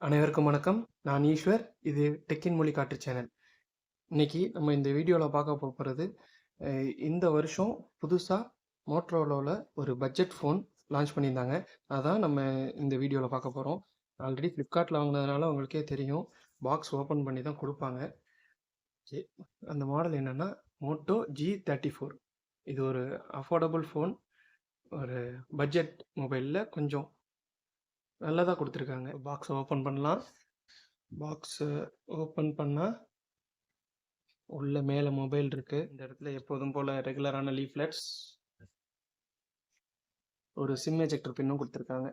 அனைவருக்கும் வணக்கம். நான் ஈஸ்வர். இது டெக்கின் மொழி காற்று சேனல். இன்னைக்கு நம்ம இந்த வீடியோவில் பார்க்க போகிறது இந்த வருஷம் புதுசாக மோட்ரோலாவில் ஒரு பட்ஜெட் ஃபோன் லான்ச் பண்ணியிருந்தாங்க. அதான் நம்ம இந்த வீடியோவில் பார்க்க போகிறோம். ஆல்ரெடி ஃப்ளிப்கார்ட்டில் வாங்கினதுனால உங்களுக்கே தெரியும், பாக்ஸ் ஓப்பன் பண்ணி தான் கொடுப்பாங்க. அந்த மாடல் என்னென்னா மோட்டோ G34. இது ஒரு அஃபோர்டபுள் ஃபோன், ஒரு பட்ஜெட் மொபைலில் கொஞ்சம் நல்லதாக கொடுத்துருக்காங்க. பாக்ஸை ஓப்பன் பண்ணலாம். பாக்ஸை ஓப்பன் பண்ணால் உள்ள மேலே மொபைல் இருக்குது. இந்த இடத்துல எப்போதும் போல் ரெகுலரான லீஃப்லெட்ஸ், ஒரு சிம் எஜெக்டர் பின்னும் கொடுத்துருக்காங்க.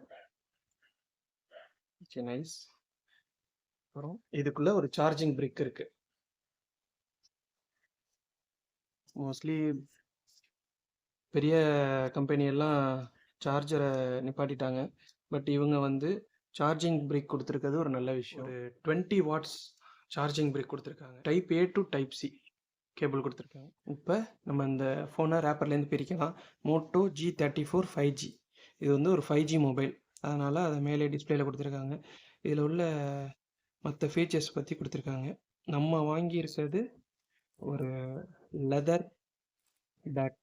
Okay, nice. அப்புறம் இதுக்குள்ளே ஒரு சார்ஜிங் பிரிக் இருக்குது. மோஸ்ட்லி பெரிய கம்பெனியெல்லாம் சார்ஜரை நிப்பாட்டிட்டாங்க. பட் இவங்க வந்து சார்ஜிங் பிரிக் கொடுத்துருக்கிறது ஒரு நல்ல விஷயம். ஒரு 20 வாட்ஸ் சார்ஜிங் பிரிக் கொடுத்துருக்காங்க. Type A to type C cable கொடுத்துருக்காங்க. இப்போ நம்ம இந்த ஃபோனை ரேப்பர்லேருந்து பிரிக்கலாம். Moto G34 5G. இது வந்து ஒரு 5G மொபைல், அதனால் அதை மேலே டிஸ்பிளேல கொடுத்துருக்காங்க. இதில் உள்ள மற்ற ஃபீச்சர்ஸ் பற்றி கொடுத்துருக்காங்க. நம்ம வாங்கியிருக்கிறது ஒரு லெதர் பேக்.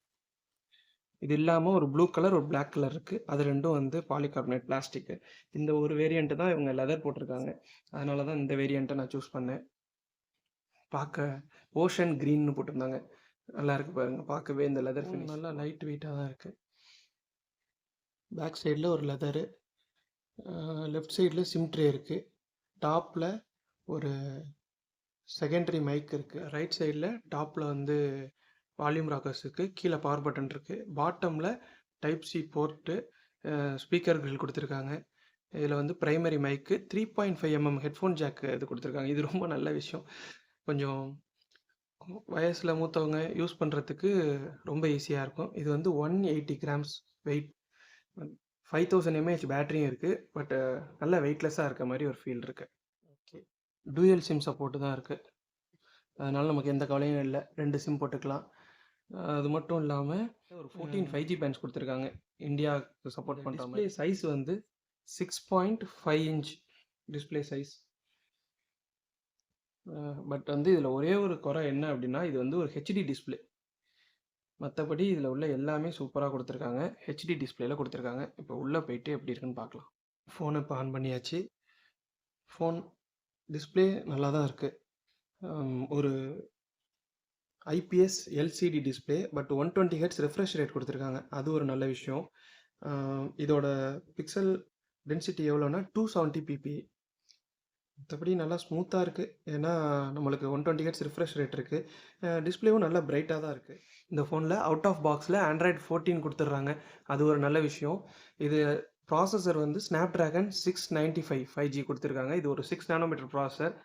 இது இல்லாமல் ஒரு ப்ளூ கலர், ஒரு பிளாக் கலர் இருக்குது. அது ரெண்டும் வந்து பாலிகார்பனேட் பிளாஸ்டிக்கு. இந்த ஒரு வேரியண்ட்டு தான் இவங்க லெதர் போட்டிருக்காங்க. அதனால தான் இந்த வேரியண்ட்டை நான் சூஸ் பண்ணேன். பார்க்க ஓஷன் க்ரீன்னு போட்டிருந்தாங்க. நல்லா இருக்குது பாருங்கள். பார்க்கவே இந்த லெதர் ஃபினிஷ் நல்லா லைட் வெயிட்டாக தான் இருக்குது. பேக் சைடில் ஒரு லெதரு, லெஃப்ட் சைடில் சிம் ட்ரே இருக்குது. டாப்பில் ஒரு செகண்டரி மைக் இருக்குது. ரைட் சைடில் டாப்பில் வந்து வால்யூம் ராக்கர்ஸுக்கு கீழே பவர் பட்டன் இருக்குது. பாட்டமில் டைப் C போர்ட்டு, ஸ்பீக்கர்கள் கொடுத்துருக்காங்க. இதில் வந்து ப்ரைமரி மைக்கு, 3.5 mm ஹெட்ஃபோன் ஜாக்கு இது கொடுத்துருக்காங்க. இது ரொம்ப நல்ல விஷயம். கொஞ்சம் வயசில் மூத்தவங்க யூஸ் பண்ணுறதுக்கு ரொம்ப ஈஸியாக இருக்கும். இது வந்து 180 grams வெயிட், 5000 mAh பேட்டரியும் இருக்குது. பட் நல்ல வெயிட்லெஸ்ஸாக இருக்க மாதிரி ஒரு ஃபீல் இருக்குது. ஓகே, டூயல் சிம் சப்போர்ட்டு தான் இருக்குது. அதனால் நமக்கு எந்த கவலையும் இல்லை, 2 சிம் போட்டுக்கலாம். அது மட்டும் இல்லாமல் ஒரு 14 5G பேண்ட்ஸ் கொடுத்துருக்காங்க. இந்தியாவுக்கு சப்போர்ட் பண்ணுற மாதிரி. சைஸ் வந்து 6.5 inch டிஸ்பிளே சைஸ். பட் வந்து இதில் ஒரே ஒரு குறை என்ன அப்படின்னா, இது வந்து ஒரு HD டிஸ்பிளே. மற்றபடி இதில் உள்ள எல்லாமே சூப்பராக கொடுத்துருக்காங்க. HD டிஸ்பிளேல கொடுத்துருக்காங்க. இப்போ உள்ளே போயிட்டு எப்படி இருக்குன்னு பார்க்கலாம். ஃபோனை இப்போ ஆன் பண்ணியாச்சு. ஃபோன் டிஸ்பிளே நல்லா தான் இருக்குது. ஒரு IPS LCD display, but 120 Hz refresh rate கொடுத்துருக்காங்க. அது ஒரு நல்ல விஷயம். இதோட பிக்சல் டென்சிட்டி எவ்வளோன்னா 270 ppi. மற்றபடி நல்லா ஸ்மூத்தாக இருக்குது. ஏன்னா நம்மளுக்கு 120 Hz ரெஃப்ரெஷ் ரேட் இருக்குது. டிஸ்பிளேவும் நல்லா பிரைட்டாக தான் இருக்குது. இந்த ஃபோனில் அவுட் ஆஃப் பாக்ஸில் Android 14 கொடுத்துட்றாங்க. அது ஒரு நல்ல விஷயம். இது ப்ராசஸர் வந்து Snapdragon 695 5G கொடுத்துருக்காங்க. இது ஒரு 6 nm ப்ராசஸர்.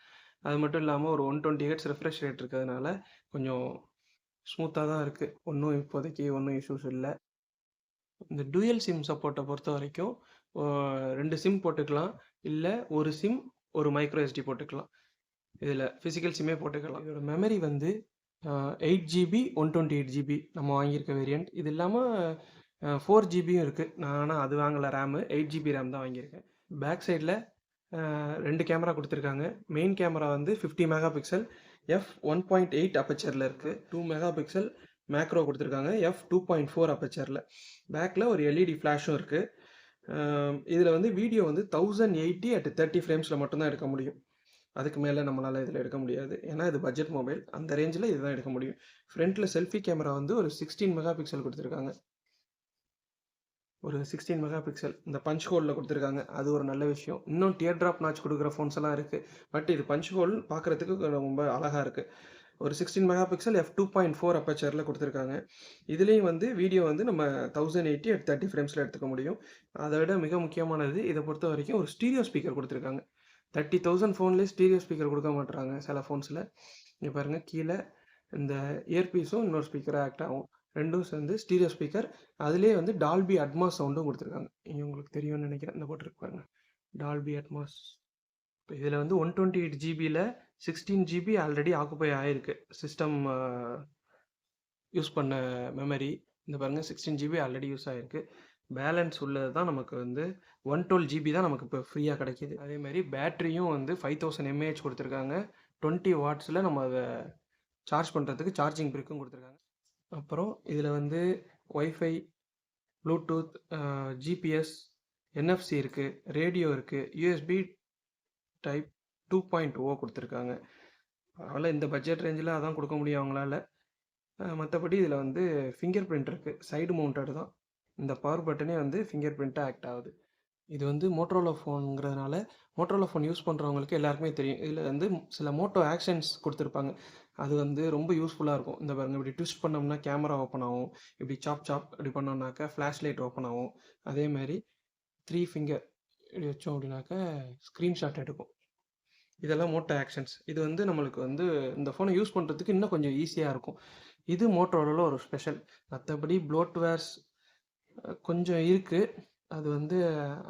அது மட்டும் இல்லாமல் ஒரு 120 Hz ரெஃப்ரெஷ் ரேட் இருக்கிறதுனால கொஞ்சம் ஸ்மூத்தாக தான் இருக்குது. ஒன்றும் இப்போதைக்கு ஒன்றும் இஷ்யூஸ் இல்லை. இந்த டூயல் சிம் சப்போர்ட்டை பொறுத்த வரைக்கும் 2 சிம் போட்டுக்கலாம், இல்லை ஒரு சிம் ஒரு மைக்ரோ SD போட்டுக்கலாம். இதில் ஃபிசிக்கல் சிம்மே போட்டுக்கலாம். இதோட மெமரி வந்து 8GB 128GB நம்ம வாங்கியிருக்க வேரியண்ட். இது இல்லாமல் 4GBயும் இருக்குது. நான் ஆனால் அது வாங்கலை, ரேமு 8GB ரேம் தான் வாங்கியிருக்கேன். பேக் சைடில் 2 கேமரா கொடுத்துருக்காங்க. மெயின் கேமரா வந்து 50 MP f1.8 அப்பச்சரில் இருக்குது. 2 MP மேக்ரோ கொடுத்துருக்காங்க, f2.4 அப்பச்சரில். பேக்கில் ஒரு LED ஃப்ளாஷும் இருக்குது. இதில் வந்து வீடியோ வந்து 1080 at 30 ஃப்ரேம்ஸில் மட்டும்தான் எடுக்க முடியும். அதுக்கு மேலே நம்மளால் இதில் எடுக்க முடியாது. ஏன்னா இது பட்ஜெட் மொபைல். அந்த ரேஞ்சில் இதுதான் எடுக்க முடியும். ஃப்ரண்ட்டில் செல்ஃபி கேமரா வந்து ஒரு 16 MP கொடுத்துருக்காங்க. ஒரு 16 MP இந்த பஞ்ச் ஹோலில் கொடுத்துருக்காங்க. அது ஒரு நல்ல விஷயம். இன்னும் டியர் ட்ராப் நாச் கொடுக்குற ஃபோன்ஸ் எல்லாம் இருக்குது. பட் இது பஞ்ச் ஹோல் பார்க்குறதுக்கு ரொம்ப அழகாக இருக்குது. ஒரு 16 MP f2.4 அப்பச்சரில் கொடுத்துருக்காங்க. இதுலேயும் வந்து வீடியோ வந்து நம்ம 1080 at 30 ஃப்ரேம்ஸில் எடுத்துக்க முடியும். அதை விட மிக முக்கியமானது, இதை பொறுத்த வரைக்கும் ஒரு ஸ்டீரியோ ஸ்பீக்கர் கொடுத்துருக்காங்க. 30,000 ஃபோன்லேயே ஸ்டீரியோ ஸ்பீக்கர் கொடுக்க மாட்டுறாங்க சில ஃபோன்ஸில். இங்கே பாருங்கள், கீழே இந்த இயர்பீஸும் இன்னொரு ஸ்பீக்கராக ஆக்ட் ஆகும். ரெண்டும் சேர்ந்து ஸ்டீரியோ ஸ்பீக்கர். அதுலேயே வந்து டால்பி அட்மாஸ் சவுண்டும் கொடுத்துருக்காங்க. இங்கே உங்களுக்கு தெரியும்னு நினைக்கிறேன், இந்த போட்டிருப்பாங்க டால்பி அட்மாஸ். இப்போ இதில் வந்து 128 GBயில் 16 GB ஆல்ரெடி ஆக்குப்பை ஆகிருக்கு. சிஸ்டம் யூஸ் பண்ண மெமரி இந்த பாருங்கள், 16 GB ஆல்ரெடி யூஸ் ஆகிருக்கு. பேலன்ஸ் உள்ளது தான் நமக்கு வந்து 112 ஜிபி தான் நமக்கு இப்போ ஃப்ரீயாக கிடைக்கிது. அதேமாதிரி பேட்டரியும் வந்து 5000 mAh கொடுத்துருக்காங்க. 20 வாட்ஸில் நம்ம அதை சார்ஜ் பண்ணுறதுக்கு சார்ஜிங் பிரிக்கும் கொடுத்துருக்காங்க. அப்புறம் இதில் வந்து ஒய்ஃபை, ப்ளூடூத், ஜிபிஎஸ், என்எஃப்சி இருக்குது, ரேடியோ இருக்குது, யூஎஸ்பி டைப் 2.0 கொடுத்துருக்காங்க. பரவாயில்ல, இந்த பட்ஜெட் ரேஞ்சில் அதான் கொடுக்க முடியும் அவங்களால. மற்றபடி இதில் வந்து ஃபிங்கர் பிரிண்ட் இருக்குது, சைடு மவுண்டட் தான். இந்த பவர் பட்டனே வந்து ஃபிங்கர் பிரிண்ட்டாக ஆக்ட் ஆகுது. இது வந்து மோட்டோரோலா ஃபோனுங்கிறதுனால மோட்டோரோலா ஃபோன் யூஸ் பண்ணுறவங்களுக்கு எல்லாருக்குமே தெரியும். இதில் வந்து சில மோட்டோ ஆக்ஷன்ஸ் கொடுத்துருப்பாங்க. அது வந்து ரொம்ப யூஸ்ஃபுல்லாக இருக்கும். இந்த பாருங்க, இப்படி ட்விஸ்ட் பண்ணோம்னா கேமரா ஓப்பன் ஆகும். இப்படி சாப் இப்படி பண்ணோம்னாக்கா ஃப்ளாஷ் லைட் ஓப்பன் ஆகும். அதேமாதிரி 3 ஃபிங்கர் இப்படி வச்சோம் அப்படின்னாக்கா ஸ்க்ரீன்ஷாட் எடுக்கும். இதெல்லாம் மோட்டோ ஆக்ஷன்ஸ். இது வந்து நம்மளுக்கு வந்து இந்த ஃபோனை யூஸ் பண்ணுறதுக்கு இன்னும் கொஞ்சம் ஈஸியாக இருக்கும். இது மோட்டோரோலாவில் ஒரு ஸ்பெஷல். மற்றபடி ப்ளோட்வேர்ஸ் கொஞ்சம் இருக்குது. அது வந்து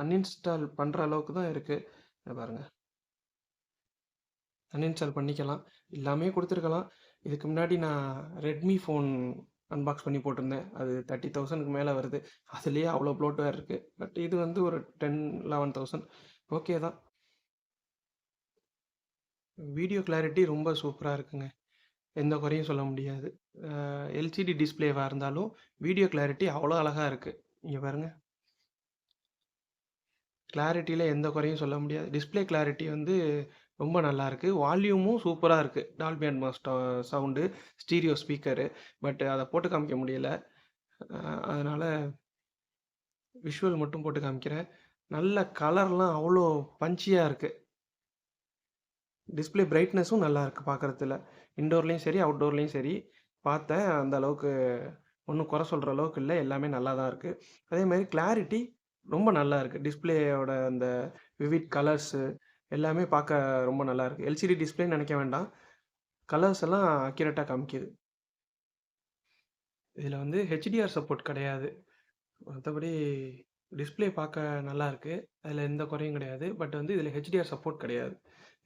அன்இன்ஸ்டால் பண்ணுற அளவுக்கு தான் இருக்குது. பாருங்கள், அன்இன்ஸ்டால் பண்ணிக்கலாம், எல்லாமே கொடுத்துருக்கலாம். இதுக்கு முன்னாடி நான் ரெட்மி ஃபோன் அன்பாக்ஸ் பண்ணி போட்டிருந்தேன். அது 30,000க்கு மேலே வருது. அதுலேயே அவ்வளோ ப்ளோட்வேர் இருக்குது. பட் இது வந்து ஒரு 10,000-11,000 ஓகே தான். வீடியோ கிளாரிட்டி ரொம்ப சூப்பராக இருக்குங்க, எந்த குறையும் சொல்ல முடியாது. எல்சிடி டிஸ்பிளேவாக இருந்தாலும் வீடியோ கிளாரிட்டி அவ்வளோ அழகாக இருக்குது. இங்கே பாருங்கள், கிளாரிட்டியில் எந்த குறையும் சொல்ல முடியாது. டிஸ்பிளே கிளாரிட்டி வந்து ரொம்ப நல்லாயிருக்கு. வால்யூமும் சூப்பராக இருக்குது. Dolby Atmos sound, stereo speaker. But அதை போட்டு காமிக்க முடியல, அதனால் விஷுவல் மட்டும் போட்டு காமிக்கிறேன். நல்ல கலர்லாம் அவ்வளோ பஞ்சியாக இருக்குது. டிஸ்பிளே பிரைட்னஸும் நல்லா இருக்குது பார்க்குறதுல. இன்டோர்லேயும் சரி அவுட்டோர்லேயும் சரி பார்த்தேன். அந்த அளவுக்கு ஒன்றும் குறை சொல்கிற அளவுக்கு இல்லை, எல்லாமே நல்லா தான் இருக்குது. அதேமாதிரி கிளாரிட்டி ரொம்ப நல்லா இருக்குது. டிஸ்பிளேயோட அந்த விவிட் கலர்ஸு எல்லாமே பார்க்க ரொம்ப நல்லா இருக்குது. எல்சிடி டிஸ்பிளேன்னு நினைக்க வேண்டாம், கலர்ஸ் எல்லாம் அக்யூரேட்டாக காமிக்குது. இதில் வந்து ஹெச்டிஆர் சப்போர்ட் கிடையாது. மற்றபடி டிஸ்பிளே பார்க்க நல்லா இருக்குது, அதில் எந்த குறையும் கிடையாது. பட் வந்து இதில் ஹெச்டிஆர் சப்போர்ட் கிடையாது.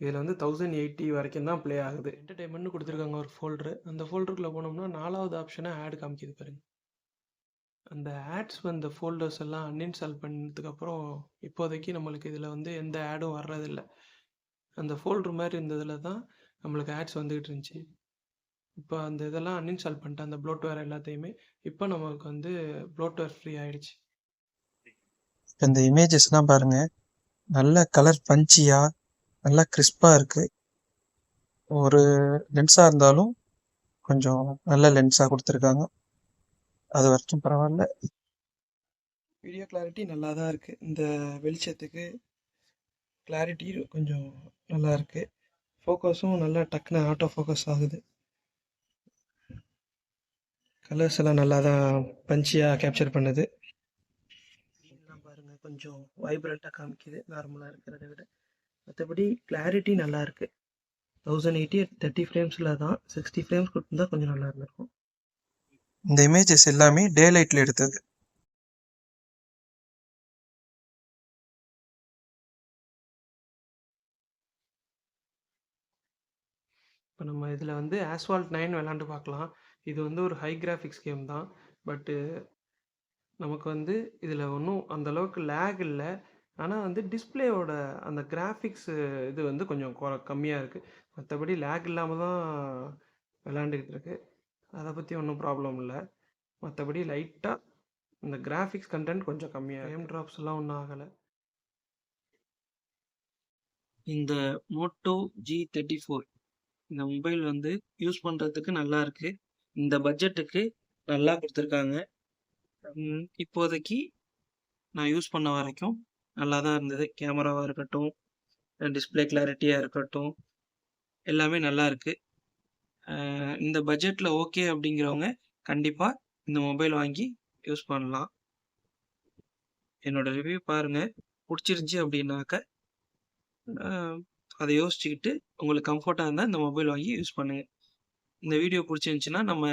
இதில் வந்து 1080 வரைக்கும் தான் ப்ளே ஆகுது. என்டர்டைன்மெண்ட்னு கொடுத்துருக்காங்க ஒரு ஃபோல்டரு. அந்த ஃபோல்டருக்குள்ளே போனோம்னா 4வது ஆப்ஷனாக ஆட் காமிக்குது பாருங்க. அந்த ஆட்ஸ் வந்த ஃபோல்டர்ஸ் எல்லாம் அன்இன்ஸ்டால் பண்ணதுக்கப்புறம் இப்போதைக்கு நம்மளுக்கு இதில் வந்து எந்த ஆடும் வர்றதில்லை. அந்த ஃபோல்டர் மாதிரி இருந்ததில் தான் நம்மளுக்கு ஆட்ஸ் வந்துக்கிட்டு இருந்துச்சு. இப்போ அந்த இதெல்லாம் அன்இன்ஸ்டால் பண்ணிட்டேன், அந்த ப்ளோட்வேர் எல்லாத்தையுமே. இப்போ நமக்கு வந்து ப்ளோட்வேர் ஃப்ரீ ஆகிடுச்சு. இந்த இமேஜஸ்லாம் பாருங்கள், நல்ல கலர் பஞ்சியாக நல்லா கிறிஸ்பாக இருக்குது. ஒரு லென்ஸாக இருந்தாலும் கொஞ்சம் நல்ல லென்ஸாக கொடுத்துருக்காங்க, அது வரைக்கும் பரவாயில்ல. வீடியோ கிளாரிட்டி நல்லா தான் இருக்குது. இந்த வெளிச்சத்துக்கு கிளாரிட்டி கொஞ்சம் நல்லா இருக்குது. ஃபோக்கஸும் நல்லா டக்குன்னு ஆட்டோ ஃபோக்கஸ் ஆகுது. கலர்ஸ் எல்லாம் நல்லா தான் பஞ்சியாக கேப்சர் பண்ணுது. ஸ்க்ரீன்லாம் பாருங்கள், கொஞ்சம் வைப்ரண்ட்டாக காமிக்குது நார்மலாக இருக்கிறத விட. மற்றபடி கிளாரிட்டி நல்லா இருக்குது. 1080 30 ஃப்ரேம்ஸில் தான். 60 ஃப்ரேம்ஸ் கொடுத்துருந்தா கொஞ்சம் நல்லா இருந்திருக்கும். இந்த இமேஜஸ் எல்லாமே டே லைட்டில் எடுத்தது. இப்போ நம்ம இதில் வந்து ஆஸ்வால்ட் 9 விளாண்டு பார்க்கலாம். இது வந்து ஒரு ஹை கிராஃபிக்ஸ் கேம் தான். பட்டு நமக்கு வந்து இதில் ஒன்றும் அந்தளவுக்கு லேக் இல்லை. ஆனால் வந்து டிஸ்பிளேயோட அந்த கிராஃபிக்ஸு இது வந்து கொஞ்சம் கம்மியாக இருக்குது. மற்றபடி லேக் இல்லாமல் தான் விளாண்டுக்கிட்டு இருக்கு. அதை பற்றி ஒன்றும் ப்ராப்ளம் இல்லை. மற்றபடி லைட்டாக இந்த கிராஃபிக்ஸ் கண்டென்ட் கொஞ்சம் கம்மியாக, ஃப்ரேம் ட்ராப்ஸ் எல்லாம் ஒன்றும் ஆகலை. இந்த மோட்டோ G34 இந்த மொபைல் வந்து யூஸ் பண்ணுறதுக்கு நல்லா இருக்குது. இந்த பட்ஜெட்டுக்கு நல்லா கொடுத்துருக்காங்க. இப்போதைக்கு நான் யூஸ் பண்ண வரைக்கும் நல்லா தான் இருந்தது. கேமராவாக இருக்கட்டும், டிஸ்பிளே கிளாரிட்டியாக இருக்கட்டும், எல்லாமே நல்லா இருக்குது. இந்த பட்ஜெட்டில் ஓகே அப்படிங்கிறவங்க கண்டிப்பாக இந்த மொபைல் வாங்கி யூஸ் பண்ணலாம். என்னோடய ரிவ்யூ பாருங்கள், பிடிச்சிருந்துச்சி அப்படின்னாக்க அதை யோசிச்சுக்கிட்டு உங்களுக்கு கம்ஃபர்ட்டாக இருந்தால் இந்த மொபைல் வாங்கி யூஸ் பண்ணுங்கள். இந்த வீடியோ பிடிச்சிருந்துச்சின்னா நம்ம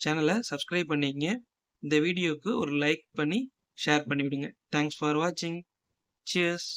சேனலை சப்ஸ்கிரைப் பண்ணிக்கங்க. இந்த வீடியோவுக்கு ஒரு லைக் பண்ணி ஷேர் பண்ணிவிடுங்க. தேங்க்ஸ் ஃபார் வாட்சிங். சியர்ஸ்.